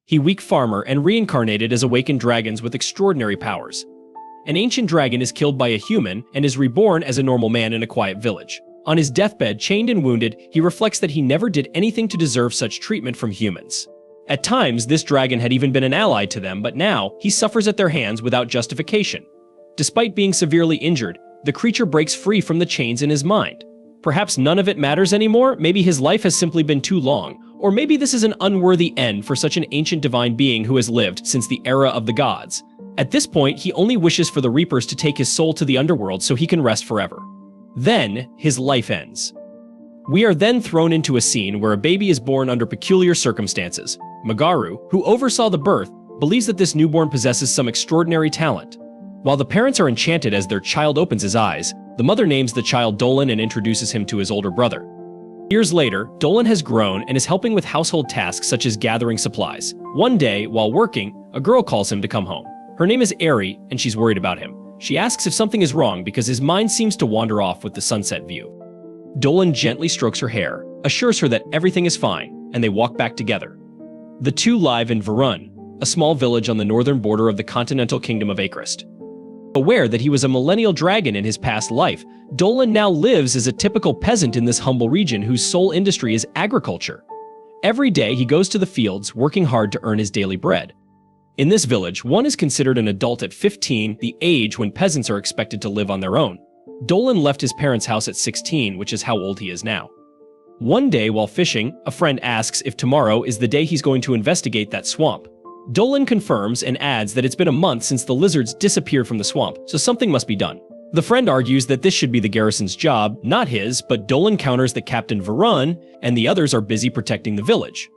He weak farmer and reincarnated as awakened dragons with extraordinary powers. An ancient dragon is killed by a human and is reborn as a normal man in a quiet village. On his deathbed, chained and wounded, he reflects that he never did anything to deserve such treatment from humans. At times, this dragon had even been an ally to them, but now he suffers at their hands without justification. Despite being severely injured, the creature breaks free from the chains in his mind. Perhaps none of it matters anymore, maybe his life has simply been too long, or maybe this is an unworthy end for such an ancient divine being who has lived since the era of the gods. At this point, he only wishes for the Reapers to take his soul to the underworld so he can rest forever. Then, his life ends. We are then thrown into a scene where a baby is born under peculiar circumstances. Magaru, who oversaw the birth, believes that this newborn possesses some extraordinary talent. While the parents are enchanted as their child opens his eyes, the mother names the child Dolan and introduces him to his older brother. Years later, Dolan has grown and is helping with household tasks such as gathering supplies. One day, while working, a girl calls him to come home. Her name is Eri, and she's worried about him. She asks if something is wrong because his mind seems to wander off with the sunset view. Dolan gently strokes her hair, assures her that everything is fine, and they walk back together. The two live in Varun, a small village on the northern border of the continental kingdom of Akrist. Aware that he was a millennial dragon in his past life, Dolan now lives as a typical peasant in this humble region whose sole industry is agriculture. Every day he goes to the fields, working hard to earn his daily bread. In this village, one is considered an adult at 15, the age when peasants are expected to live on their own. Dolan left his parents' house at 16, which is how old he is now. One day while fishing, a friend asks if tomorrow is the day he's going to investigate that swamp. Dolan confirms and adds that it's been a month since the lizards disappeared from the swamp, so something must be done. The friend argues that this should be the garrison's job, not his, but Dolan counters that Captain Varun and the others are busy protecting the village.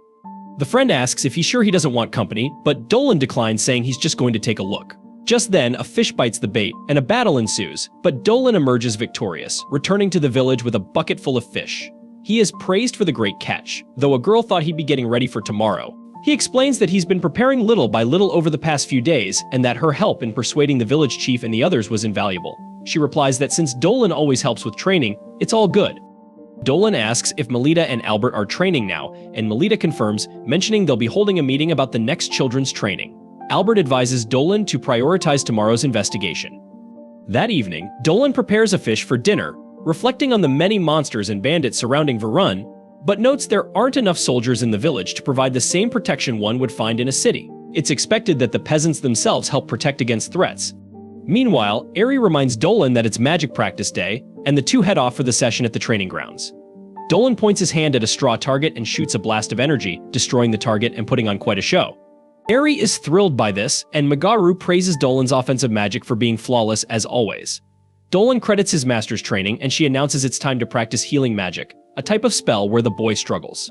The friend asks if he's sure he doesn't want company, but Dolan declines, saying he's just going to take a look. Just then, a fish bites the bait, and a battle ensues, but Dolan emerges victorious, returning to the village with a bucket full of fish. He is praised for the great catch, though a girl thought he'd be getting ready for tomorrow. He explains that he's been preparing little by little over the past few days, and that her help in persuading the village chief and the others was invaluable. She replies that since Dolan always helps with training, it's all good. Dolan asks if Melita and Albert are training now, and Melita confirms, mentioning they'll be holding a meeting about the next children's training. Albert advises Dolan to prioritize tomorrow's investigation. That evening, Dolan prepares a fish for dinner, reflecting on the many monsters and bandits surrounding Varun, but notes there aren't enough soldiers in the village to provide the same protection one would find in a city. It's expected that the peasants themselves help protect against threats. Meanwhile, Eri reminds Dolan that it's magic practice day, and the two head off for the session at the training grounds. Dolan points his hand at a straw target and shoots a blast of energy, destroying the target and putting on quite a show. Eri is thrilled by this, and Magaru praises Dolan's offensive magic for being flawless as always. Dolan credits his master's training, and she announces it's time to practice healing magic, a type of spell where the boy struggles.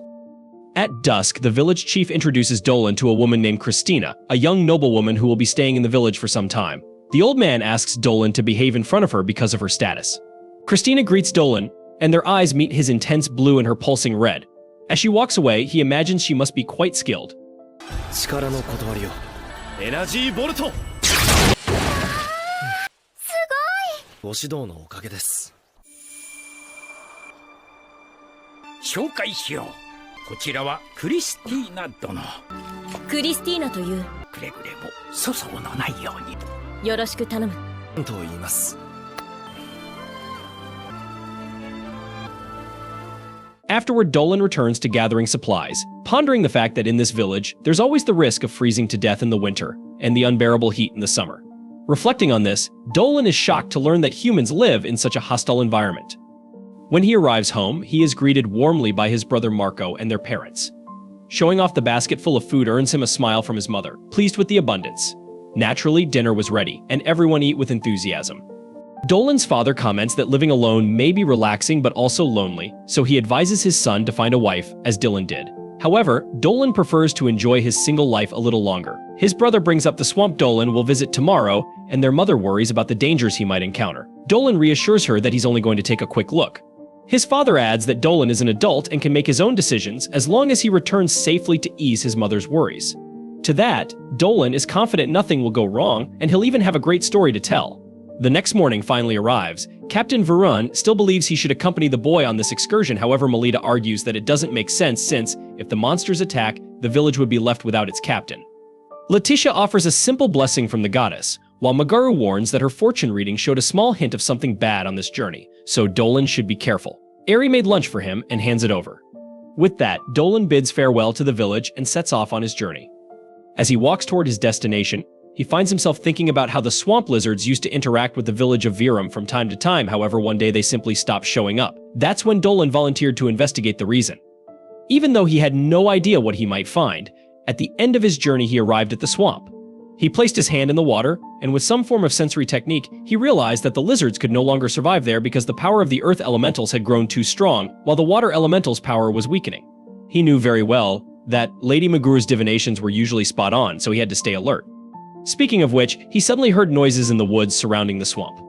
At dusk, the village chief introduces Dolan to a woman named Christina, a young noblewoman who will be staying in the village for some time. The old man asks Dolan to behave in front of her because of her status. Christina greets Dolan, and their eyes meet his intense blue and her pulsing red. As she walks away, he imagines she must be quite skilled. 力の断りをエナジーボルト。すごい。ご指導のおかげです。紹介しよう。こちらはクリスティーナ殿。クリスティーナという。くれぐれも粗相のないように。よろしく頼む。と言います。Afterward, Dolan returns to gathering supplies, pondering the fact that in this village, there's always the risk of freezing to death in the winter and the unbearable heat in the summer. Reflecting on this, Dolan is shocked to learn that humans live in such a hostile environment. When he arrives home, he is greeted warmly by his brother Marco and their parents. Showing off the basket full of food earns him a smile from his mother, pleased with the abundance. Naturally, dinner was ready, and everyone ate with enthusiasm. Dolan's father comments that living alone may be relaxing but also lonely, so he advises his son to find a wife, as Dylan did. However, Dolan prefers to enjoy his single life a little longer. His brother brings up the swamp Dolan will visit tomorrow, and their mother worries about the dangers he might encounter. Dolan reassures her that he's only going to take a quick look. His father adds that Dolan is an adult and can make his own decisions as long as he returns safely to ease his mother's worries. To that, Dolan is confident nothing will go wrong, and he'll even have a great story to tell. The next morning finally arrives. Captain Varun still believes he should accompany the boy on this excursion, however Melita argues that it doesn't make sense since, if the monsters attack, the village would be left without its captain. Letitia offers a simple blessing from the goddess, while Magaru warns that her fortune reading showed a small hint of something bad on this journey, so Dolan should be careful. Eri made lunch for him and hands it over. With that, Dolan bids farewell to the village and sets off on his journey. As he walks toward his destination, he finds himself thinking about how the swamp lizards used to interact with the village of Virum from time to time. However, one day they simply stopped showing up. That's when Dolan volunteered to investigate the reason. Even though he had no idea what he might find, at the end of his journey he arrived at the swamp. He placed his hand in the water, and with some form of sensory technique, he realized that the lizards could no longer survive there because the power of the earth elementals had grown too strong, while the water elemental's power was weakening. He knew very well that Lady Maguru's divinations were usually spot on, so he had to stay alert. Speaking of which, he suddenly heard noises in the woods surrounding the swamp.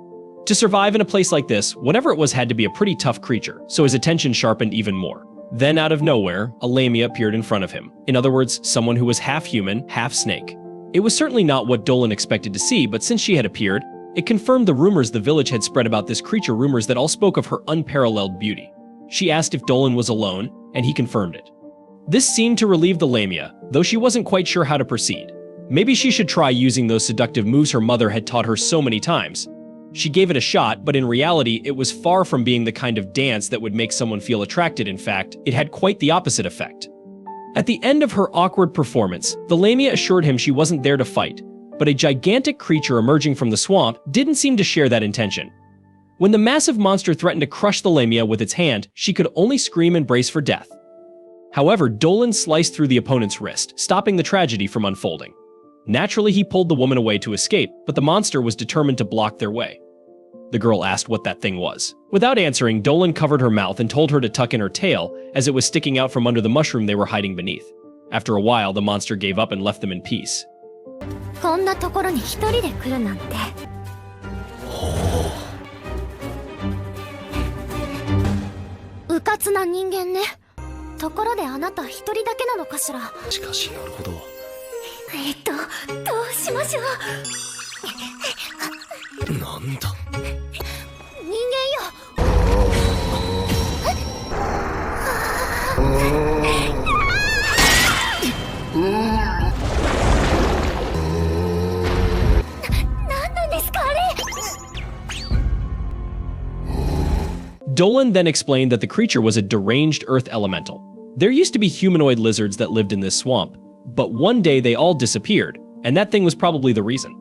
To survive in a place like this, whatever it was had to be a pretty tough creature, so his attention sharpened even more. Then, out of nowhere, a lamia appeared in front of him. In other words, someone who was half human, half snake. It was certainly not what Dolan expected to see, but since she had appeared, it confirmed the rumors the village had spread about this creature, rumors that all spoke of her unparalleled beauty. She asked if Dolan was alone, and he confirmed it. This seemed to relieve the lamia, though she wasn't quite sure how to proceed. Maybe she should try using those seductive moves her mother had taught her so many times. She gave it a shot, but in reality, it was far from being the kind of dance that would make someone feel attracted. In fact, it had quite the opposite effect. At the end of her awkward performance, the lamia assured him she wasn't there to fight, but a gigantic creature emerging from the swamp didn't seem to share that intention. When the massive monster threatened to crush the lamia with its hand, she could only scream and brace for death. However, Dolan sliced through the opponent's wrist, stopping the tragedy from unfolding. Naturally, he pulled the woman away to escape, but the monster was determined to block their way. The girl asked what that thing was. Without answering, Dolan covered her mouth and told her to tuck in her tail, as it was sticking out from under the mushroom they were hiding beneath. After a while, the monster gave up and left them in peace. こんなところに一人で来るなんて。うかつな人間ね。ところであなた一人だけなのかしら。しかしなるほど。どうしましょう。なんだ。人間よ。なんなんですかあれ。Dolan then explained that the creature was a deranged earth elemental. There used to be humanoid lizards that lived in this swamp, but one day they all disappeared, and that thing was probably the reason.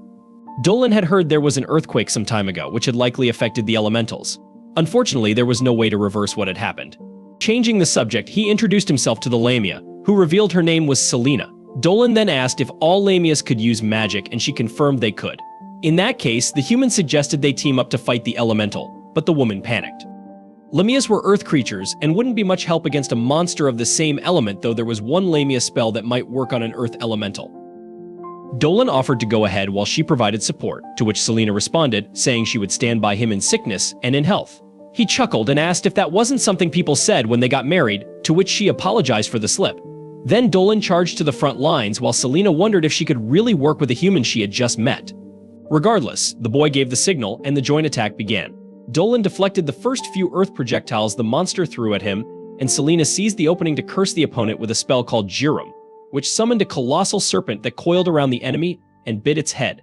Dolan had heard there was an earthquake some time ago, which had likely affected the elementals. Unfortunately, there was no way to reverse what had happened. Changing the subject, he introduced himself to the lamia, who revealed her name was Celina. Dolan then asked if all lamias could use magic, and she confirmed they could. In that case, the human suggested they team up to fight the elemental, but the woman panicked. Lamias were earth creatures and wouldn't be much help against a monster of the same element, though there was one lamia spell that might work on an earth elemental. Dolan offered to go ahead while she provided support, to which Celina responded, saying she would stand by him in sickness and in health. He chuckled and asked if that wasn't something people said when they got married, to which she apologized for the slip. Then Dolan charged to the front lines while Celina wondered if she could really work with a human she had just met. Regardless, the boy gave the signal and the joint attack began. Dolan deflected the first few earth projectiles the monster threw at him, and Celina seized the opening to curse the opponent with a spell called Jirum, which summoned a colossal serpent that coiled around the enemy and bit its head.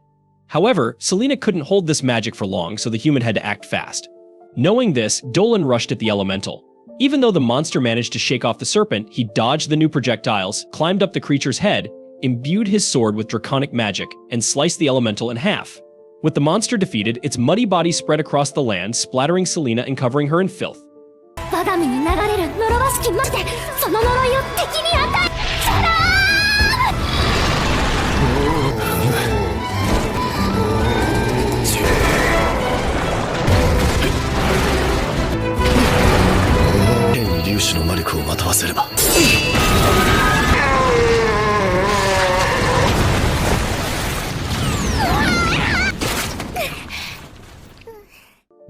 However, Celina couldn't hold this magic for long, so the human had to act fast. Knowing this, Dolan rushed at the elemental. Even though the monster managed to shake off the serpent, he dodged the new projectiles, climbed up the creature's head, imbued his sword with draconic magic, and sliced the elemental in half. With the monster defeated, its muddy body spread across the land, splattering Celina and covering her in filth. 我が身に流れる呪わしき魔でその呪いを敵に与え遮断。変に粒子の魔力をまとわせれば。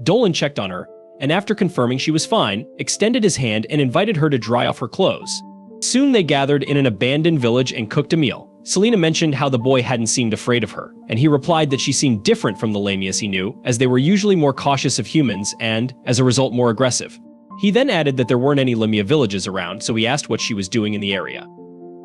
Dolan checked on her, and after confirming she was fine, extended his hand and invited her to dry off her clothes. Soon they gathered in an abandoned village and cooked a meal. Celina mentioned how the boy hadn't seemed afraid of her, and he replied that she seemed different from the lamias he knew, as they were usually more cautious of humans and, as a result, more aggressive. He then added that there weren't any lamia villages around, so he asked what she was doing in the area.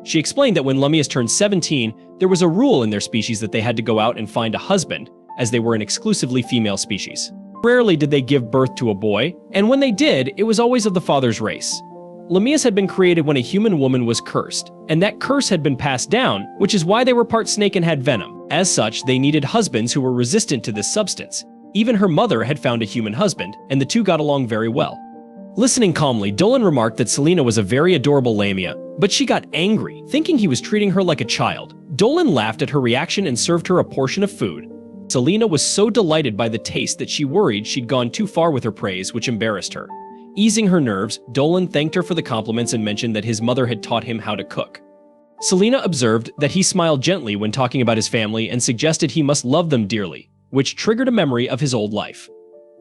She explained that when Lemmius turned 17, there was a rule in their species that they had to go out and find a husband, as they were an exclusively female species. Rarely did they give birth to a boy, and when they did, it was always of the father's race. Lemmius had been created when a human woman was cursed, and that curse had been passed down, which is why they were part snake and had venom. As such, they needed husbands who were resistant to this substance. Even her mother had found a human husband, and the two got along very well. Listening calmly, Dolan remarked that Celina was a very adorable Lamia, but she got angry, thinking he was treating her like a child. Dolan laughed at her reaction and served her a portion of food. Celina was so delighted by the taste that she worried she'd gone too far with her praise, which embarrassed her. Easing her nerves, Dolan thanked her for the compliments and mentioned that his mother had taught him how to cook. Celina observed that he smiled gently when talking about his family and suggested he must love them dearly, which triggered a memory of his old life.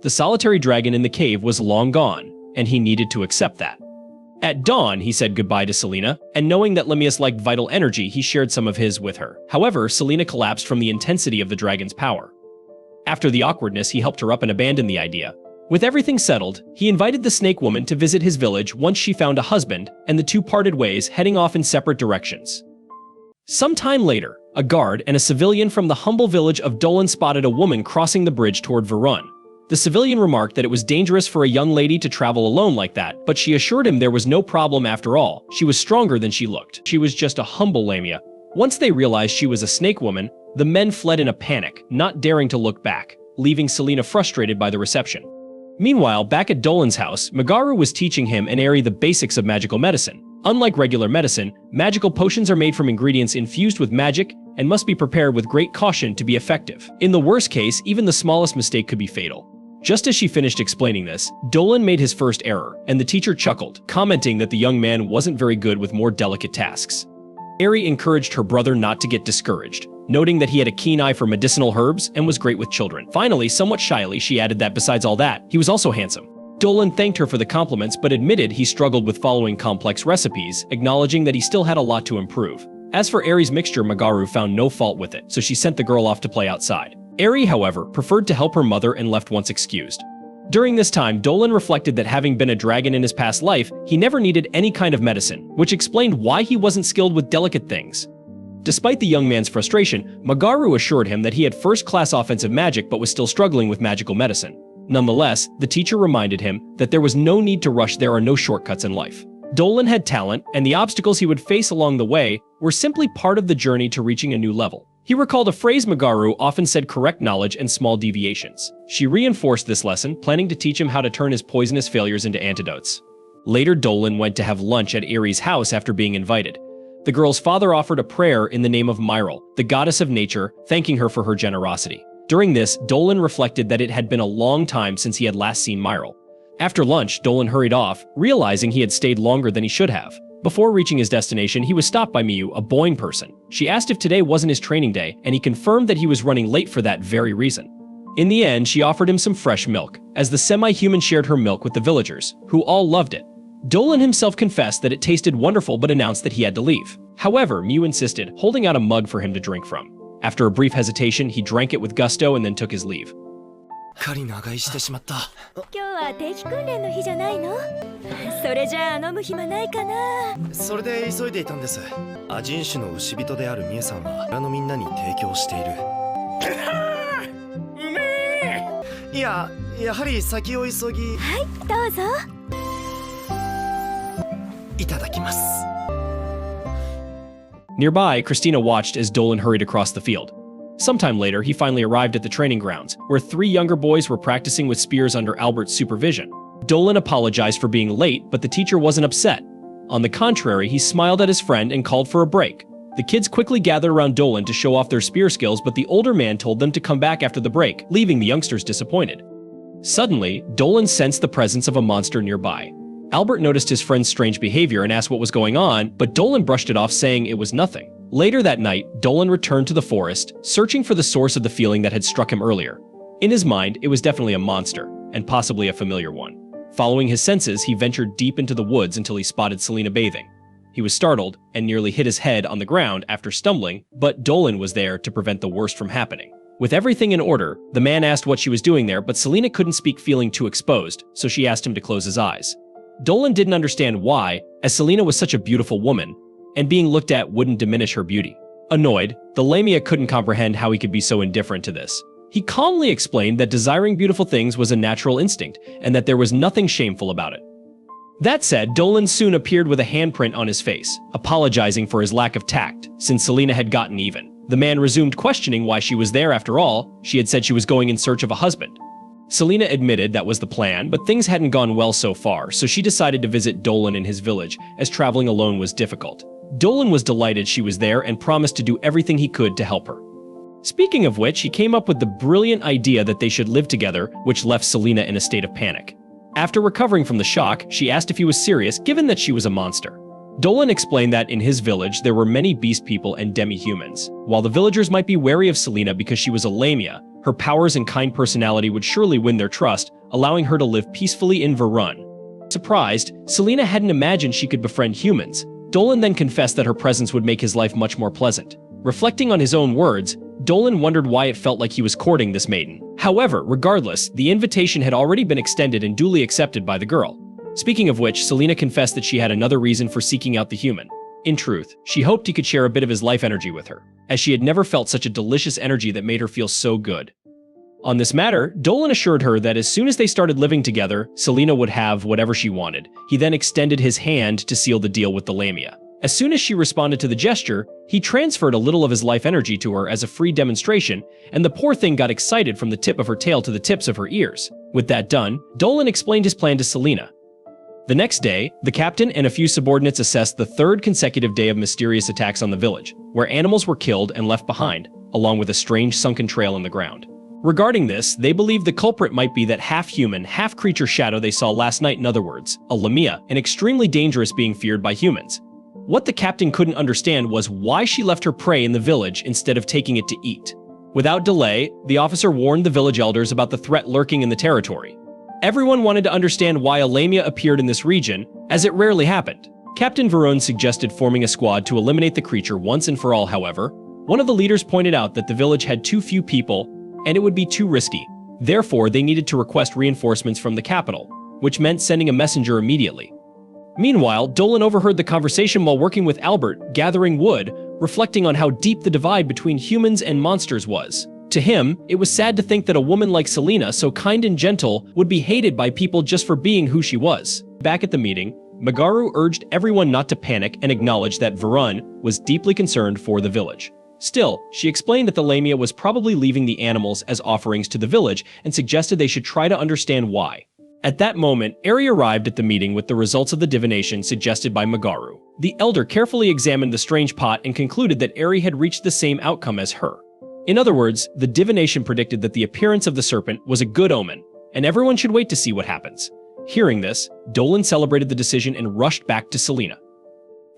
The solitary dragon in the cave was long gone, and he needed to accept that. At dawn, he said goodbye to Celina, and knowing that Lemmius liked vital energy, he shared some of his with her. However, Celina collapsed from the intensity of the dragon's power. After the awkwardness, he helped her up and abandoned the idea. With everything settled, he invited the snake woman to visit his village once she found a husband, and the two parted ways, heading off in separate directions. Some time later, a guard and a civilian from the humble village of Dolan spotted a woman crossing the bridge toward Verun. The civilian remarked that it was dangerous for a young lady to travel alone like that, but she assured him there was no problem after all. She was stronger than she looked. She was just a humble Lamia. Once they realized she was a snake woman, the men fled in a panic, not daring to look back, leaving Celina frustrated by the reception. Meanwhile, back at Dolan's house, Magaru was teaching him and Eri the basics of magical medicine. Unlike regular medicine, magical potions are made from ingredients infused with magic and must be prepared with great caution to be effective. In the worst case, even the smallest mistake could be fatal. Just as she finished explaining this, Dolan made his first error, and the teacher chuckled, commenting that the young man wasn't very good with more delicate tasks. Eri encouraged her brother not to get discouraged, noting that he had a keen eye for medicinal herbs and was great with children. Finally, somewhat shyly, she added that besides all that, he was also handsome. Dolan thanked her for the compliments but admitted he struggled with following complex recipes, acknowledging that he still had a lot to improve. As for Eri's mixture, Magaru found no fault with it, so she sent the girl off to play outside. Eri, however, preferred to help her mother and left once excused. During this time, Dolan reflected that having been a dragon in his past life, he never needed any kind of medicine, which explained why he wasn't skilled with delicate things. Despite the young man's frustration, Magaru assured him that he had first-class offensive magic but was still struggling with magical medicine. Nonetheless, the teacher reminded him that there was no need to rush, there are no shortcuts in life. Dolan had talent, and the obstacles he would face along the way were simply part of the journey to reaching a new level. He recalled a phrase Magaru often said: correct knowledge and small deviations. She reinforced this lesson, planning to teach him how to turn his poisonous failures into antidotes. Later, Dolan went to have lunch at Eri's house after being invited. The girl's father offered a prayer in the name of Myril, the goddess of nature, thanking her for her generosity. During this, Dolan reflected that it had been a long time since he had last seen Myril. After lunch, Dolan hurried off, realizing he had stayed longer than he should have. Before reaching his destination, he was stopped by Miyu, a Boing person. She asked if today wasn't his training day, and he confirmed that he was running late for that very reason. In the end, she offered him some fresh milk, as the semi-human shared her milk with the villagers, who all loved it. Dolan himself confessed that it tasted wonderful but announced that he had to leave. However, Miyu insisted, holding out a mug for him to drink from. After a brief hesitation, he drank it with gusto and then took his leave. かり長居してしまった。今日は定期訓練の日じゃないの？それじゃあ飲む暇ないかな。それで急いでいたんです。アジン種の牛人であるミエさんは村のみんなに提供している。うめえ。いや、やはり先を急ぎ。はい、どうぞ。いただきます。Nearby, Christina watched as Dolan hurried across the field. Sometime later, he finally arrived at the training grounds, where 3 younger boys were practicing with spears under Albert's supervision. Dolan apologized for being late, but the teacher wasn't upset. On the contrary, he smiled at his friend and called for a break. The kids quickly gathered around Dolan to show off their spear skills, but the older man told them to come back after the break, leaving the youngsters disappointed. Suddenly, Dolan sensed the presence of a monster nearby. Albert noticed his friend's strange behavior and asked what was going on, but Dolan brushed it off, saying it was nothing. Later that night, Dolan returned to the forest, searching for the source of the feeling that had struck him earlier. In his mind, it was definitely a monster, and possibly a familiar one. Following his senses, he ventured deep into the woods until he spotted Celina bathing. He was startled and nearly hit his head on the ground after stumbling, but Dolan was there to prevent the worst from happening. With everything in order, the man asked what she was doing there, but Celina couldn't speak, feeling too exposed, so she asked him to close his eyes. Dolan didn't understand why, as Celina was such a beautiful woman, and being looked at wouldn't diminish her beauty. Annoyed, the Lamia couldn't comprehend how he could be so indifferent to this. He calmly explained that desiring beautiful things was a natural instinct, and that there was nothing shameful about it. That said, Dolan soon appeared with a handprint on his face, apologizing for his lack of tact, since Celina had gotten even. The man resumed questioning why she was there after all. She had said she was going in search of a husband. Celina admitted that was the plan, but things hadn't gone well so far, so she decided to visit Dolan in his village, as traveling alone was difficult. Dolan was delighted she was there and promised to do everything he could to help her. Speaking of which, he came up with the brilliant idea that they should live together, which left Celina in a state of panic. After recovering from the shock, she asked if he was serious, given that she was a monster. Dolan explained that in his village there were many beast people and demi-humans. While the villagers might be wary of Celina because she was a Lamia, her powers and kind personality would surely win their trust, allowing her to live peacefully in Verun. Surprised, Celina hadn't imagined she could befriend humans. Dolan then confessed that her presence would make his life much more pleasant. Reflecting on his own words, Dolan wondered why it felt like he was courting this maiden. However, regardless, the invitation had already been extended and duly accepted by the girl. Speaking of which, Celina confessed that she had another reason for seeking out the human. In truth, she hoped he could share a bit of his life energy with her, as she had never felt such a delicious energy that made her feel so good. On this matter, Dolan assured her that as soon as they started living together, Celina would have whatever she wanted. He then extended his hand to seal the deal with the Lamia. As soon as she responded to the gesture, he transferred a little of his life energy to her as a free demonstration, and the poor thing got excited from the tip of her tail to the tips of her ears. With that done, Dolan explained his plan to Celina. The next day, the captain and a few subordinates assessed the third consecutive day of mysterious attacks on the village, where animals were killed and left behind, along with a strange sunken trail in the ground. Regarding this, they believed the culprit might be that half-human, half-creature shadow they saw last night, in other words, a Lamia, an extremely dangerous being feared by humans. What the captain couldn't understand was why she left her prey in the village instead of taking it to eat. Without delay, the officer warned the village elders about the threat lurking in the territory. Everyone wanted to understand why a Lamia appeared in this region, as it rarely happened. Captain Verone suggested forming a squad to eliminate the creature once and for all. However, one of the leaders pointed out that the village had too few people, and it would be too risky. Therefore, they needed to request reinforcements from the capital, which meant sending a messenger immediately. Meanwhile, Dolan overheard the conversation while working with Albert, gathering wood, reflecting on how deep the divide between humans and monsters was. To him, it was sad to think that a woman like Celina, so kind and gentle, would be hated by people just for being who she was. Back at the meeting, Magaru urged everyone not to panic and acknowledged that Verun was deeply concerned for the village. Still, she explained that the Lamia was probably leaving the animals as offerings to the village and suggested they should try to understand why. At that moment, Eri arrived at the meeting with the results of the divination suggested by Magaru. The elder carefully examined the strange pot and concluded that Eri had reached the same outcome as her. In other words, the divination predicted that the appearance of the serpent was a good omen, and everyone should wait to see what happens. Hearing this, Dolan celebrated the decision and rushed back to Celina.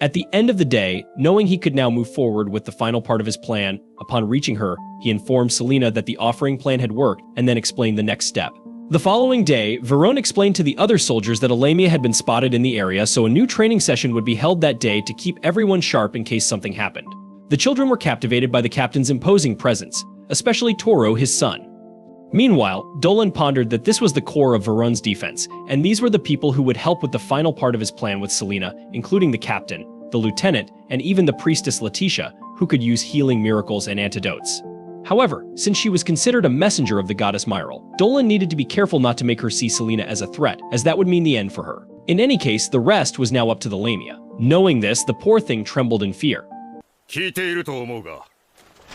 At the end of the day, knowing he could now move forward with the final part of his plan, upon reaching her, he informed Celina that the offering plan had worked and then explained the next step. The following day, Verone explained to the other soldiers that a Lamia had been spotted in the area, so a new training session would be held that day to keep everyone sharp in case something happened. The children were captivated by the captain's imposing presence, especially Toro, his son. Meanwhile, Dolan pondered that this was the core of Verun's defense, and these were the people who would help with the final part of his plan with Celina, including the captain, the lieutenant, and even the priestess Letitia, who could use healing miracles and antidotes. However, since she was considered a messenger of the goddess Myral, Dolan needed to be careful not to make her see Celina as a threat, as that would mean the end for her. In any case, the rest was now up to the Lamia. Knowing this, the poor thing trembled in fear. 聞いていると思うが、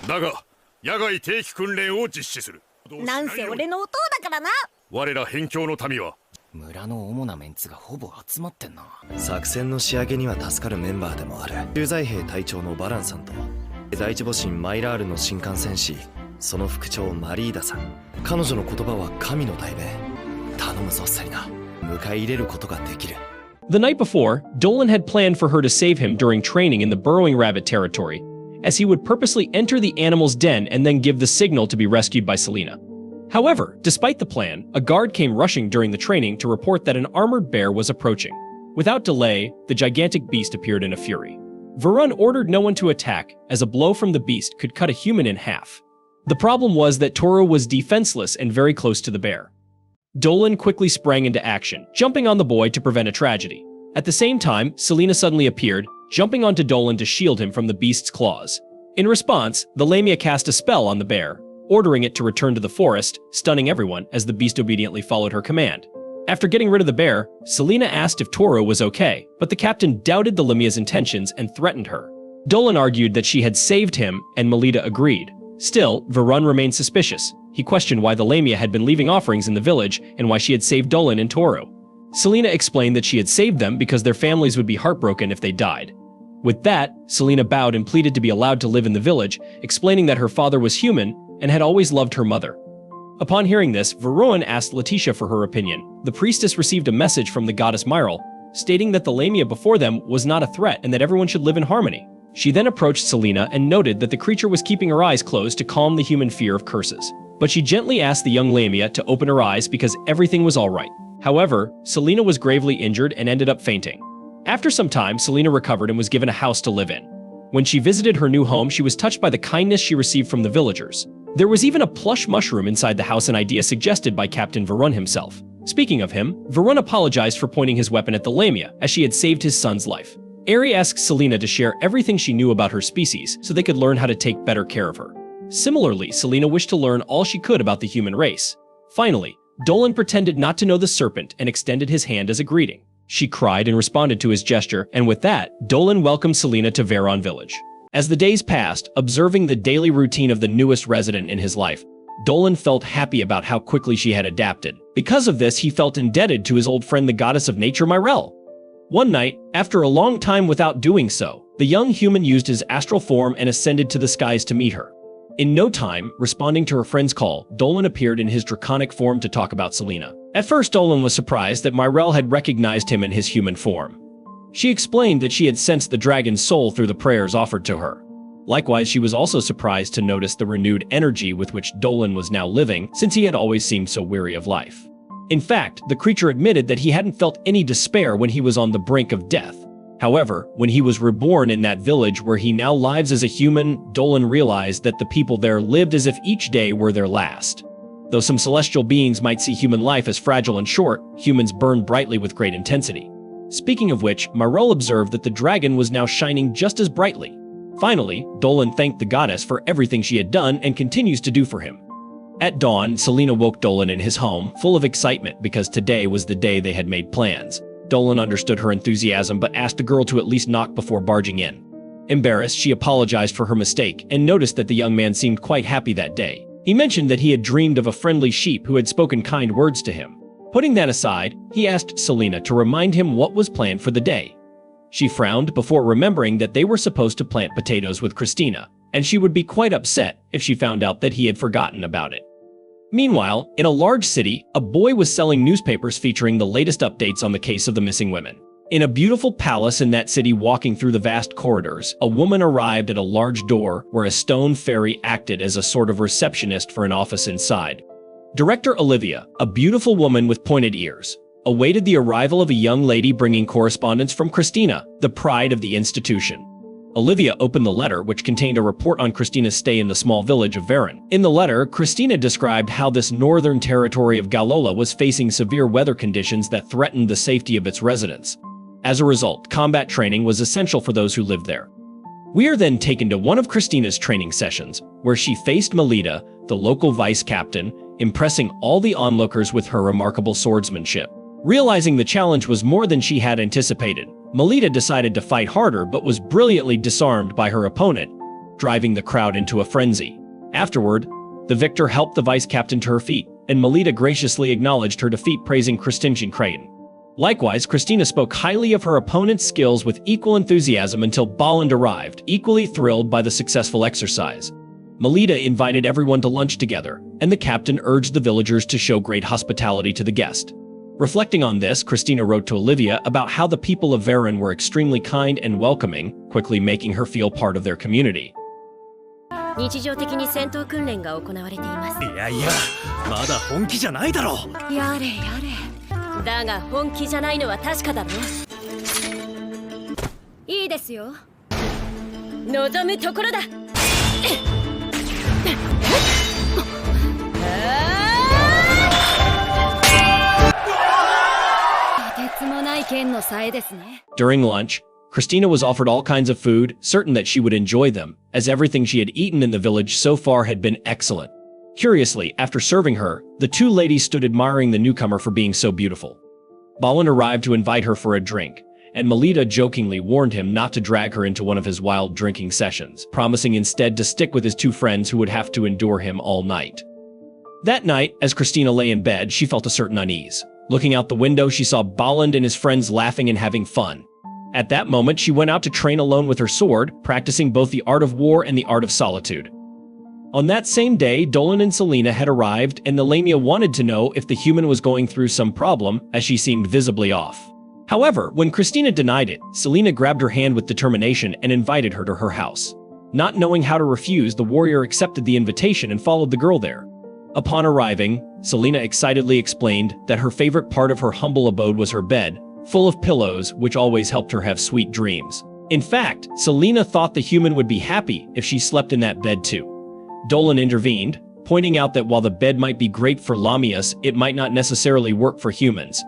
だが野外定期訓練を実施する。なんせ俺の弟だからな。我ら辺境の民は村の主なメンツがほぼ集まってんな。作戦の仕上げには助かるメンバーでもある駐在兵隊長のバランさんと第一母神マイラールの新幹戦士、その副長マリーダさん。彼女の言葉は神の代弁。頼むぞセリナ、迎え入れることができる。The night before, Dolan had planned for her to save him during training in the burrowing rabbit territory, as he would purposely enter the animal's den and then give the signal to be rescued by Celina. However, despite the plan, a guard came rushing during the training to report that an armored bear was approaching. Without delay, the gigantic beast appeared in a fury. Verun ordered no one to attack, as a blow from the beast could cut a human in half. The problem was that Toro was defenseless and very close to the bear. Dolan quickly sprang into action, jumping on the boy to prevent a tragedy. At the same time, Celina suddenly appeared, jumping onto Dolan to shield him from the beast's claws. In response, the Lamia cast a spell on the bear, ordering it to return to the forest, stunning everyone as the beast obediently followed her command. After getting rid of the bear, Celina asked if Toro was okay, but the captain doubted the Lamia's intentions and threatened her. Dolan argued that she had saved him, and Melita agreed. Still, Varun remained suspicious. He questioned why the Lamia had been leaving offerings in the village and why she had saved Dolan and Toro. Celina explained that she had saved them because their families would be heartbroken if they died. With that, Celina bowed and pleaded to be allowed to live in the village, explaining that her father was human and had always loved her mother. Upon hearing this, Varun asked Letitia for her opinion. The priestess received a message from the goddess Myril, stating that the Lamia before them was not a threat and that everyone should live in harmony. She then approached Celina and noted that the creature was keeping her eyes closed to calm the human fear of curses. But she gently asked the young Lamia to open her eyes because everything was alright. However, Celina was gravely injured and ended up fainting. After some time, Celina recovered and was given a house to live in. When she visited her new home, she was touched by the kindness she received from the villagers. There was even a plush mushroom inside the house, an idea suggested by Captain Varun himself. Speaking of him, Varun apologized for pointing his weapon at the Lamia, as she had saved his son's life. Eri asked Celina to share everything she knew about her species so they could learn how to take better care of her. Similarly, Celina wished to learn all she could about the human race. Finally, Dolan pretended not to know the serpent and extended his hand as a greeting. She cried and responded to his gesture, and with that, Dolan welcomed Celina to Veron village. As the days passed, observing the daily routine of the newest resident in his life, Dolan felt happy about how quickly she had adapted. Because of this, he felt indebted to his old friend the goddess of nature Myril. One night, after a long time without doing so, the young human used his astral form and ascended to the skies to meet her. In no time, responding to her friend's call, Dolan appeared in his draconic form to talk about Celina. At first, Dolan was surprised that Myril had recognized him in his human form. She explained that she had sensed the dragon's soul through the prayers offered to her. Likewise, she was also surprised to notice the renewed energy with which Dolan was now living, since he had always seemed so weary of life. In fact, the creature admitted that he hadn't felt any despair when he was on the brink of death. However, when he was reborn in that village where he now lives as a human, Dolan realized that the people there lived as if each day were their last. Though some celestial beings might see human life as fragile and short, humans burn brightly with great intensity. Speaking of which, Myril observed that the dragon was now shining just as brightly. Finally, Dolan thanked the goddess for everything she had done and continues to do for him. At dawn, Celina woke Dolan in his home, full of excitement because today was the day they had made plans. Dolan understood her enthusiasm but asked the girl to at least knock before barging in. Embarrassed, she apologized for her mistake and noticed that the young man seemed quite happy that day. He mentioned that he had dreamed of a friendly sheep who had spoken kind words to him. Putting that aside, he asked Celina to remind him what was planned for the day. She frowned before remembering that they were supposed to plant potatoes with Christina, and she would be quite upset if she found out that he had forgotten about it. Meanwhile, in a large city, a boy was selling newspapers featuring the latest updates on the case of the missing women. In a beautiful palace in that city, walking through the vast corridors, a woman arrived at a large door where a stone fairy acted as a sort of receptionist for an office inside. Director Olivia, a beautiful woman with pointed ears, awaited the arrival of a young lady bringing correspondence from Christina, the pride of the institution. Olivia opened the letter, which contained a report on Christina's stay in the small village of Veron. In the letter, Christina described how this northern territory of Galola was facing severe weather conditions that threatened the safety of its residents. As a result, combat training was essential for those who lived there. We are then taken to one of Christina's training sessions, where she faced Melita, the local vice captain, impressing all the onlookers with her remarkable swordsmanship. Realizing the challenge was more than she had anticipated, Melita decided to fight harder but was brilliantly disarmed by her opponent, driving the crowd into a frenzy. Afterward, the victor helped the vice captain to her feet, and Melita graciously acknowledged her defeat, praising Christian Creighton. Likewise, Christina spoke highly of her opponent's skills with equal enthusiasm until Bolland arrived, equally thrilled by the successful exercise. Melita invited everyone to lunch together, and the captain urged the villagers to show great hospitality to the guest. Reflecting on this, Christina wrote to Olivia about how the people of Veron were extremely kind and welcoming, quickly making her feel part of their community. 日常的に戦闘訓練が行われています。いやいや、まだ本気じゃないだろ。やれやれ。だが本気じゃないのは確かだろ。いいですよ。望むところだ。During lunch, Christina was offered all kinds of food, certain that she would enjoy them, as everything she had eaten in the village so far had been excellent. Curiously, after serving her, the two ladies stood admiring the newcomer for being so beautiful. Dolan arrived to invite her for a drink, and Melita jokingly warned him not to drag her into one of his wild drinking sessions, promising instead to stick with his two friends who would have to endure him all night. That night, as Christina lay in bed, she felt a certain unease. Looking out the window, she saw Dolan and his friends laughing and having fun. At that moment, she went out to train alone with her sword, practicing both the art of war and the art of solitude. On that same day, Dolan and Celina had arrived, and the Lamia wanted to know if the human was going through some problem, as she seemed visibly off. However, when Christina denied it, Celina grabbed her hand with determination and invited her to her house. Not knowing how to refuse, the warrior accepted the invitation and followed the girl there. Upon arriving, Celina excitedly explained that her favorite part of her humble abode was her bed, full of pillows, which always helped her have sweet dreams. In fact, Celina thought the human would be happy if she slept in that bed too. Dolan intervened, pointing out that while the bed might be great for Lamias, it might not necessarily work for humans.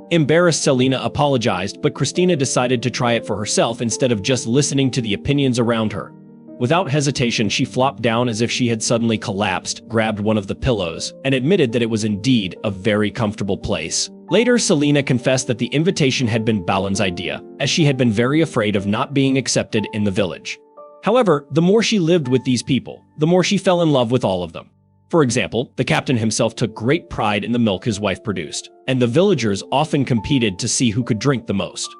Embarrassed, Celina apologized, but Christina decided to try it for herself instead of just listening to the opinions around her. Without hesitation, she flopped down as if she had suddenly collapsed, grabbed one of the pillows, and admitted that it was indeed a very comfortable place. Later, Celina confessed that the invitation had been Dolan's idea, as she had been very afraid of not being accepted in the village. However, the more she lived with these people, the more she fell in love with all of them. For example, the captain himself took great pride in the milk his wife produced, and the villagers often competed to see who could drink the most.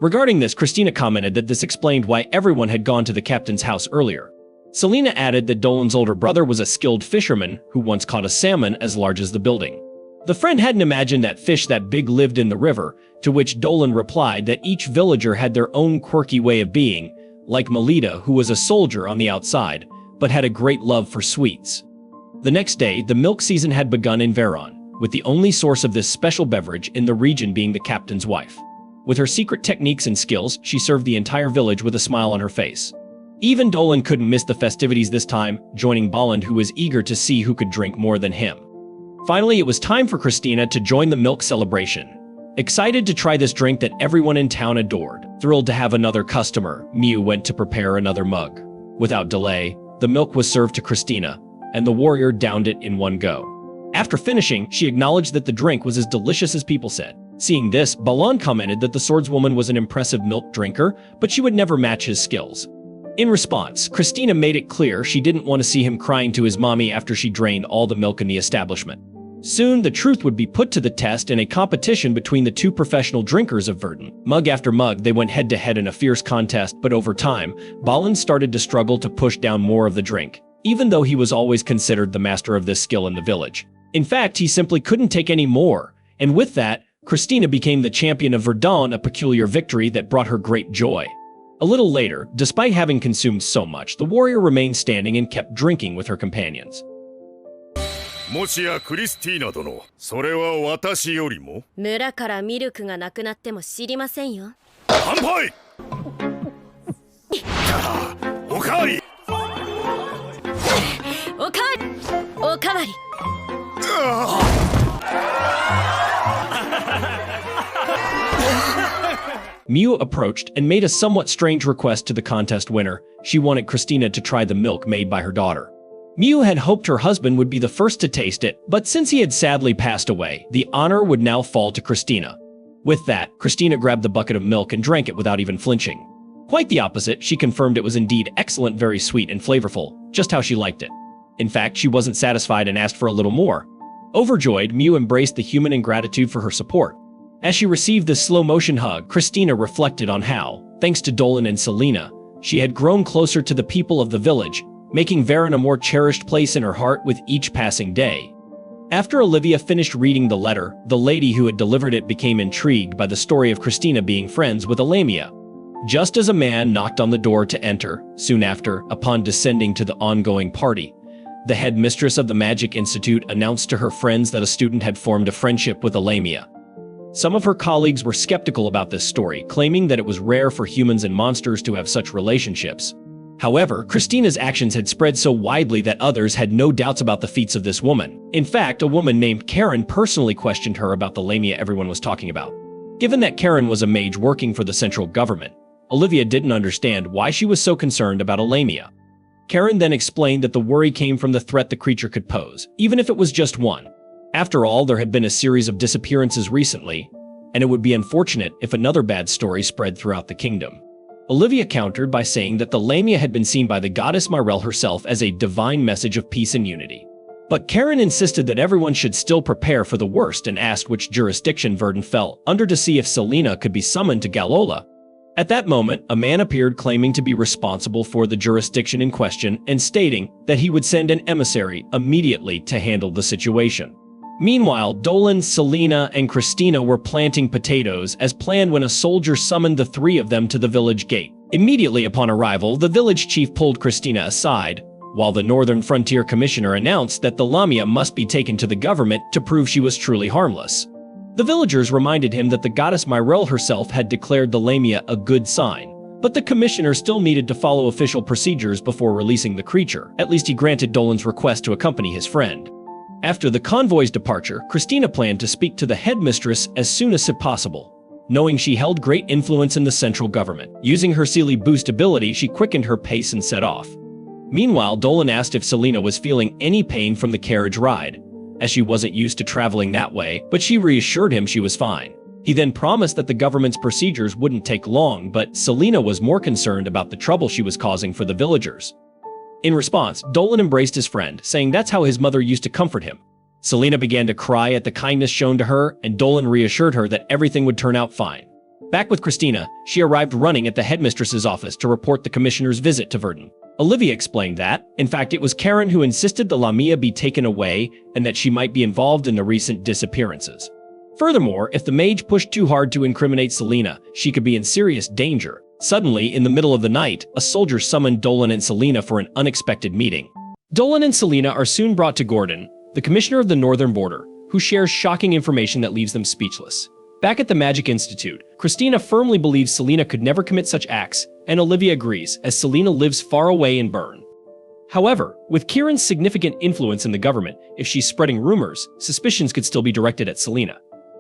Regarding this, Christina commented that this explained why everyone had gone to the captain's house earlier. Celina added that Dolan's older brother was a skilled fisherman who once caught a salmon as large as the building. The friend hadn't imagined that fish that big lived in the river, to which Dolan replied that each villager had their own quirky way of being, like Melita, who was a soldier on the outside, but had a great love for sweets. The next day, the milk season had begun in Veron, with the only source of this special beverage in the region being the captain's wife. With her secret techniques and skills, she served the entire village with a smile on her face. Even Dolan couldn't miss the festivities this time, joining Dolan, who was eager to see who could drink more than him. Finally, it was time for Christina to join the milk celebration. Excited to try this drink that everyone in town adored, thrilled to have another customer, Miu went to prepare another mug. Without delay, the milk was served to Christina, and the warrior downed it in one go. After finishing, she acknowledged that the drink was as delicious as people said. Seeing this, Dolan commented that the swordswoman was an impressive milk drinker, but she would never match his skills. In response, Christina made it clear she didn't want to see him crying to his mommy after she drained all the milk in the establishment. Soon, the truth would be put to the test in a competition between the two professional drinkers of Verdun. Mug after mug, they went head-to-head in a fierce contest, but over time, Dolan started to struggle to push down more of the drink, even though he was always considered the master of this skill in the village. In fact, he simply couldn't take any more, and with that, Christina became the champion of Verdun, a peculiar victory that brought her great joy. A little later, despite having consumed so much, the warrior remained standing and kept drinking with her companions. もしやクリスティーナ殿、それは私よりも村からミルクがなくなっても知りませんよ。乾杯おかわりおかわりおかわり Miu approached and made a somewhat strange request to the contest winner. She wanted Christina to try the milk made by her daughter. Miu had hoped her husband would be the first to taste it, but since he had sadly passed away, the honor would now fall to Christina. With that, Christina grabbed the bucket of milk and drank it without even flinching. Quite the opposite, she confirmed it was indeed excellent, very sweet and flavorful, just how she liked it. In fact, she wasn't satisfied and asked for a little more. Overjoyed, Miu embraced the human in gratitude for her support. As she received this slow-motion hug, Christina reflected on how, thanks to Dolan and Celina, she had grown closer to the people of the village, making Veron a more cherished place in her heart with each passing day. After Olivia finished reading the letter, the lady who had delivered it became intrigued by the story of Christina being friends with Lamia. Just as a man knocked on the door to enter, soon after, upon descending to the ongoing party, the headmistress of the Magic Institute announced to her friends that a student had formed a friendship with Lamia. Some of her colleagues were skeptical about this story, claiming that it was rare for humans and monsters to have such relationships. However, Christina's actions had spread so widely that others had no doubts about the feats of this woman. In fact, a woman named Karen personally questioned her about the Lamia everyone was talking about. Given that Karen was a mage working for the central government, Olivia didn't understand why she was so concerned about a lamia. Karen then explained that the worry came from the threat the creature could pose, even if it was just one. After all, there had been a series of disappearances recently, and it would be unfortunate if another bad story spread throughout the kingdom. Olivia countered by saying that the lamia had been seen by the goddess Myrelle herself as a divine message of peace and unity. But Karen insisted that everyone should still prepare for the worst and asked which jurisdiction Verdun fell under to see if Celina could be summoned to Galola. At that moment, a man appeared claiming to be responsible for the jurisdiction in question and stating that he would send an emissary immediately to handle the situation. Meanwhile, Dolan, Celina, and Christina were planting potatoes as planned when a soldier summoned the three of them to the village gate. Immediately upon arrival, the village chief pulled Christina aside, while the Northern Frontier Commissioner announced that the lamia must be taken to the government to prove she was truly harmless. The villagers reminded him that the goddess Myrelle herself had declared the lamia a good sign, but the commissioner still needed to follow official procedures before releasing the creature. At least he granted Dolan's request to accompany his friend. After the convoy's departure, Christina planned to speak to the headmistress as soon as possible. Knowing she held great influence in the central government, using her Sealy boost ability, she quickened her pace and set off. Meanwhile, Dolan asked if Celina was feeling any pain from the carriage ride, as she wasn't used to traveling that way, but she reassured him she was fine. He then promised that the government's procedures wouldn't take long, but Celina was more concerned about the trouble she was causing for the villagers. In response, Dolan embraced his friend, saying that's how his mother used to comfort him. Celina began to cry at the kindness shown to her, and Dolan reassured her that everything would turn out fine. Back with Christina, she arrived running at the headmistress's office to report the commissioner's visit to Verdun. Olivia explained that, in fact, it was Karen who insisted the lamia be taken away and that she might be involved in the recent disappearances. Furthermore, if the mage pushed too hard to incriminate Celina, she could be in serious danger. Suddenly, in the middle of the night, a soldier summoned Dolan and Celina for an unexpected meeting. Dolan and Celina are soon brought to Gordon, the commissioner of the northern border, who shares shocking information that leaves them speechless. Back at the Magic Institute, Christina firmly believes Celina could never commit such acts, and Olivia agrees, as Celina lives far away in Bern. However, with Kieran's significant influence in the government, if she's spreading rumors, suspicions could still be directed at Celina.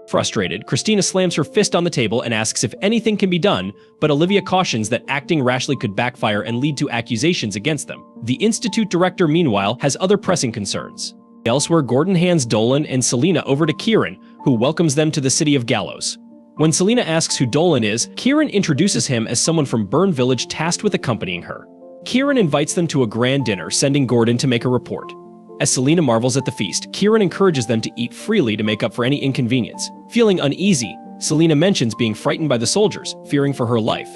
Frustrated, Christina slams her fist on the table and asks if anything can be done, but Olivia cautions that acting rashly could backfire and lead to accusations against them. The Institute director, meanwhile, has other pressing concerns. Elsewhere, Gordon hands Dolan and Celina over to Kieran, who welcomes them to the city of Gallows. When Celina asks who Dolan is, Kieran introduces him as someone from Bern Village tasked with accompanying her. Kieran invites them to a grand dinner, sending Gordon to make a report. As Celina marvels at the feast, Kieran encourages them to eat freely to make up for any inconvenience. Feeling uneasy, Celina mentions being frightened by the soldiers, fearing for her life.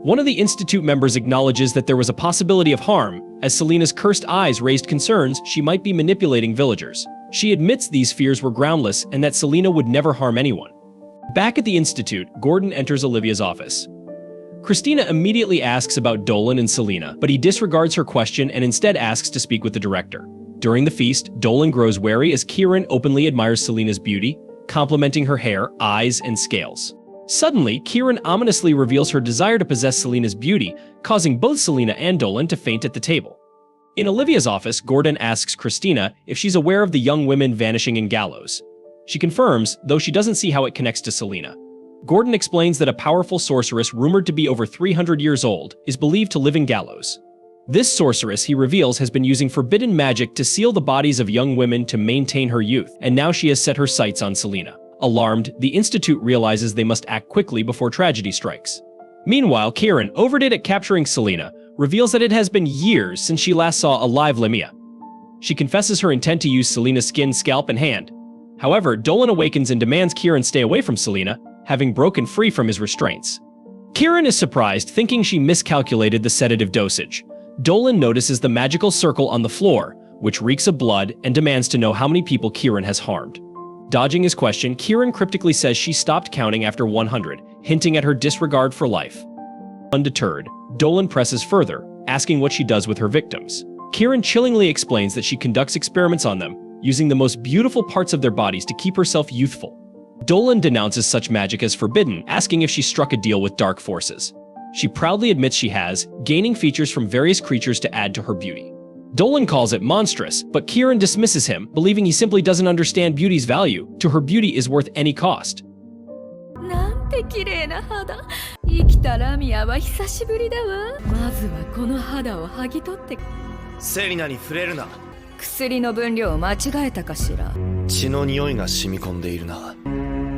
One of the Institute members acknowledges that there was a possibility of harm, as Celina's cursed eyes raised concerns she might be manipulating villagers. She admits these fears were groundless and that Celina would never harm anyone. Back at the Institute, Gordon enters Olivia's office. Christina immediately asks about Dolan and Celina, but he disregards her question and instead asks to speak with the director. During the feast, Dolan grows wary as Kieran openly admires Celina's beauty, complimenting her hair, eyes, and scales. Suddenly, Kieran ominously reveals her desire to possess Celina's beauty, causing both Celina and Dolan to faint at the table. In Olivia's office, Gordon asks Christina if she's aware of the young women vanishing in Gallows. She confirms, though she doesn't see how it connects to Celina. Gordon explains that a powerful sorceress rumored to be over 300 years old is believed to live in Gallows. This sorceress, he reveals, has been using forbidden magic to seal the bodies of young women to maintain her youth, and now she has set her sights on Celina. Alarmed, the Institute realizes they must act quickly before tragedy strikes. Meanwhile, Kieran, overdid at capturing Celina, reveals that it has been years since she last saw a live lamia. She confesses her intent to use Celina's skin, scalp, and hand. However, Dolan awakens and demands Kieran stay away from Celina, having broken free from his restraints. Kieran is surprised, thinking she miscalculated the sedative dosage. Dolan notices the magical circle on the floor, which reeks of blood, and demands to know how many people Kieran has harmed. Dodging his question, Kieran cryptically says she stopped counting after 100, hinting at her disregard for life. Undeterred, Dolan presses further, asking what she does with her victims. Kieran chillingly explains that she conducts experiments on them, using the most beautiful parts of their bodies to keep herself youthful. Dolan denounces such magic as forbidden, asking if she struck a deal with dark forces. She proudly admits she has, gaining features from various creatures to add to her beauty. Dolan calls it monstrous, but Kieran dismisses him, believing he simply doesn't understand beauty's value. To her, beauty is worth any cost. なんて綺麗な肌。生きたラミアは久しぶりだわ。まずはこの肌を剥ぎ取って。セリナに触れるな。薬の分量を間違えたかしら。血の匂いが染み込んでいるな。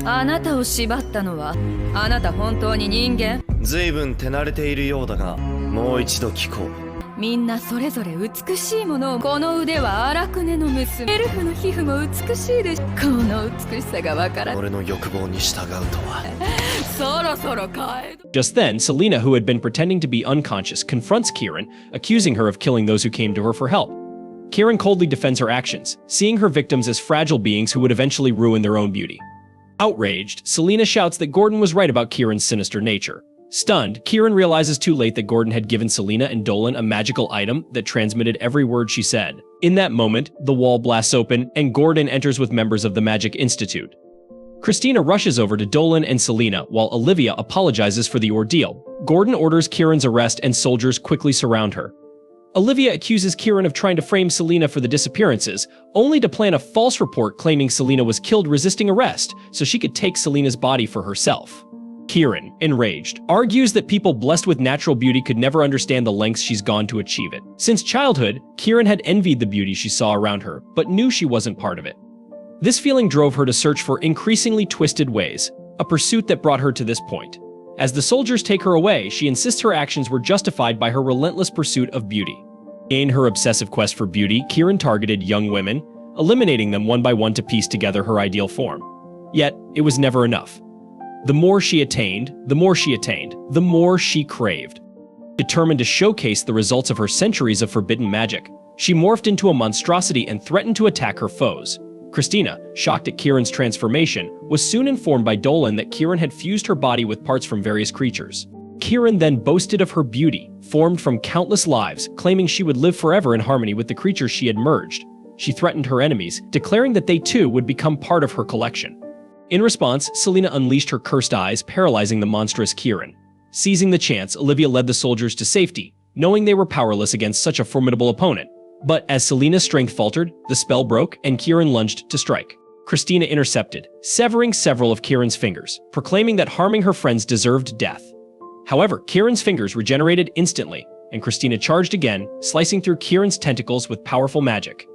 あなたを縛ったのはあなた本当に人間？随分手慣れているようだが、もう一度聞こう。みんなそれぞれ美しいものを。この腕は荒くねの娘。エルフの皮膚も美しいでしょ。この美しさがわからない。俺の欲望に従うとは。そろそろ帰る。 Just then, Celina, who had been pretending to be unconscious, confronts Kieran, accusing her of killing those who came to her for help. Kieran coldly defends her actions, seeing her victims as fragile beings who would eventually ruin their own beauty. Outraged, Celina shouts that Gordon was right about Kieran's sinister nature. Stunned, Kieran realizes too late that Gordon had given Celina and Dolan a magical item that transmitted every word she said. In that moment, the wall blasts open, and Gordon enters with members of the Magic Institute. Christina rushes over to Dolan and Celina, while Olivia apologizes for the ordeal. Gordon orders Kieran's arrest, and soldiers quickly surround her. Olivia accuses Kieran of trying to frame Celina for the disappearances, only to plan a false report claiming Celina was killed resisting arrest, so she could take Celina's body for herself. Kieran, enraged, argues that people blessed with natural beauty could never understand the lengths she's gone to achieve it. Since childhood, Kieran had envied the beauty she saw around her, but knew she wasn't part of it. This feeling drove her to search for increasingly twisted ways, a pursuit that brought her to this point. As the soldiers take her away, she insists her actions were justified by her relentless pursuit of beauty. In her obsessive quest for beauty, Kieran targeted young women, eliminating them one by one to piece together her ideal form. Yet, it was never enough. The more she attained, the more she craved. Determined to showcase the results of her centuries of forbidden magic, she morphed into a monstrosity and threatened to attack her foes. Christina, shocked at Kieran's transformation, was soon informed by Dolan that Kieran had fused her body with parts from various creatures. Kieran then boasted of her beauty, formed from countless lives, claiming she would live forever in harmony with the creatures she had merged. She threatened her enemies, declaring that they too would become part of her collection. In response, Celina unleashed her cursed eyes, paralyzing the monstrous Kieran. Seizing the chance, Olivia led the soldiers to safety, knowing they were powerless against such a formidable opponent. But as Celina's strength faltered, the spell broke and Kieran lunged to strike. Christina intercepted, severing several of Kieran's fingers, proclaiming that harming her friends deserved death. However, Kieran's fingers regenerated instantly, and Christina charged again, slicing through Kieran's tentacles with powerful magic.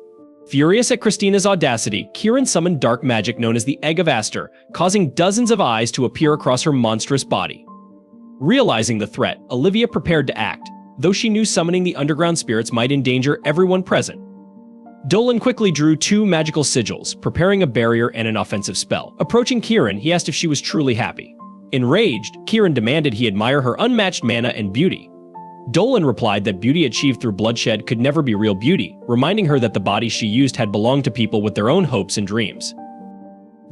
Furious at Christina's audacity, Kieran summoned dark magic known as the Egg of Aster, causing dozens of eyes to appear across her monstrous body. Realizing the threat, Olivia prepared to act, though she knew summoning the underground spirits might endanger everyone present. Dolan quickly drew 2 magical sigils, preparing a barrier and an offensive spell. Approaching Kieran, he asked if she was truly happy. Enraged, Kieran demanded he admire her unmatched mana and beauty. Dolan replied that beauty achieved through bloodshed could never be real beauty, reminding her that the body she used had belonged to people with their own hopes and dreams.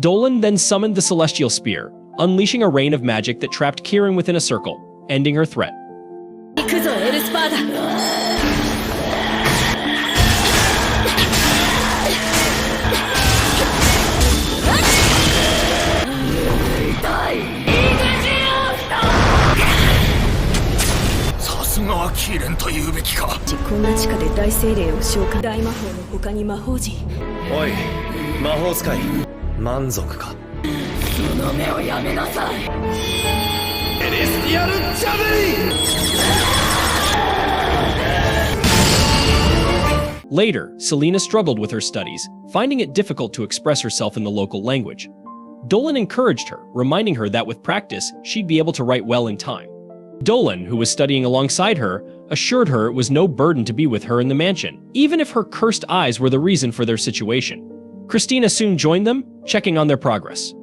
Dolan then summoned the Celestial Spear, unleashing a rain of magic that trapped Kieran within a circle, ending her threat.おい、魔法使い、満足か。その目をやめなさい。エレスティアル・ジャベリー! Later, Celina struggled with her studies, finding it difficult to express herself in the local language. Dolan encouraged her, reminding her that with practice, she'd be able to write well in time. Dolan, who was studying alongside her, assured her it was no burden to be with her in the mansion, even if her cursed eyes were the reason for their situation. Christina soon joined them, checking on their progress.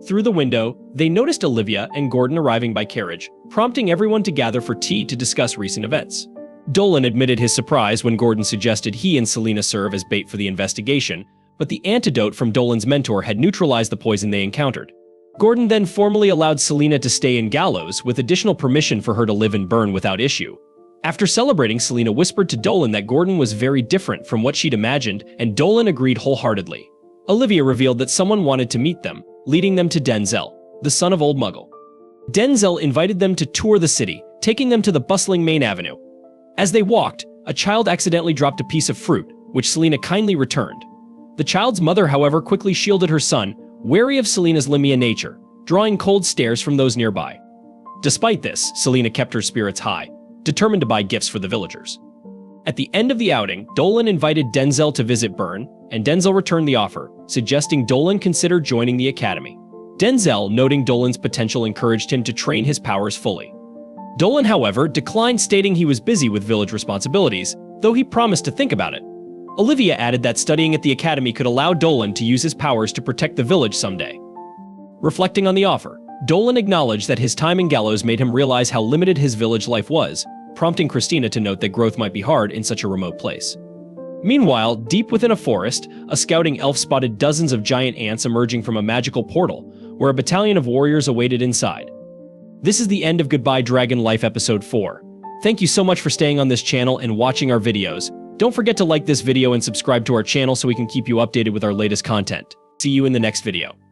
Through the window, they noticed Olivia and Gordon arriving by carriage, prompting everyone to gather for tea to discuss recent events. Dolan admitted his surprise when Gordon suggested he and Celina serve as bait for the investigation, but the antidote from Dolan's mentor had neutralized the poison they encountered. Gordon then formally allowed Celina to stay in Gallows, with additional permission for her to live and burn without issue. After celebrating, Celina whispered to Dolan that Gordon was very different from what she'd imagined, and Dolan agreed wholeheartedly. Olivia revealed that someone wanted to meet them, leading them to Denzel, the son of Old Muggle. Denzel invited them to tour the city, taking them to the bustling main avenue. As they walked, a child accidentally dropped a piece of fruit, which Celina kindly returned. The child's mother, however, quickly shielded her son, wary of Celina's Limia nature, drawing cold stares from those nearby. Despite this, Celina kept her spirits high, determined to buy gifts for the villagers. At the end of the outing, Dolan invited Denzel to visit Bern, and Denzel returned the offer, suggesting Dolan consider joining the academy. Denzel, noting Dolan's potential, encouraged him to train his powers fully. Dolan, however, declined, stating he was busy with village responsibilities, though he promised to think about it. Olivia added that studying at the academy could allow Dolan to use his powers to protect the village someday. Reflecting on the offer, Dolan acknowledged that his time in Gallows made him realize how limited his village life was, prompting Christina to note that growth might be hard in such a remote place. Meanwhile, deep within a forest, a scouting elf spotted dozens of giant ants emerging from a magical portal, where a battalion of warriors awaited inside. This is the end of Goodbye Dragon Life Episode 4. Thank you so much for staying on this channel and watching our videos. Don't forget to like this video and subscribe to our channel so we can keep you updated with our latest content. See you in the next video.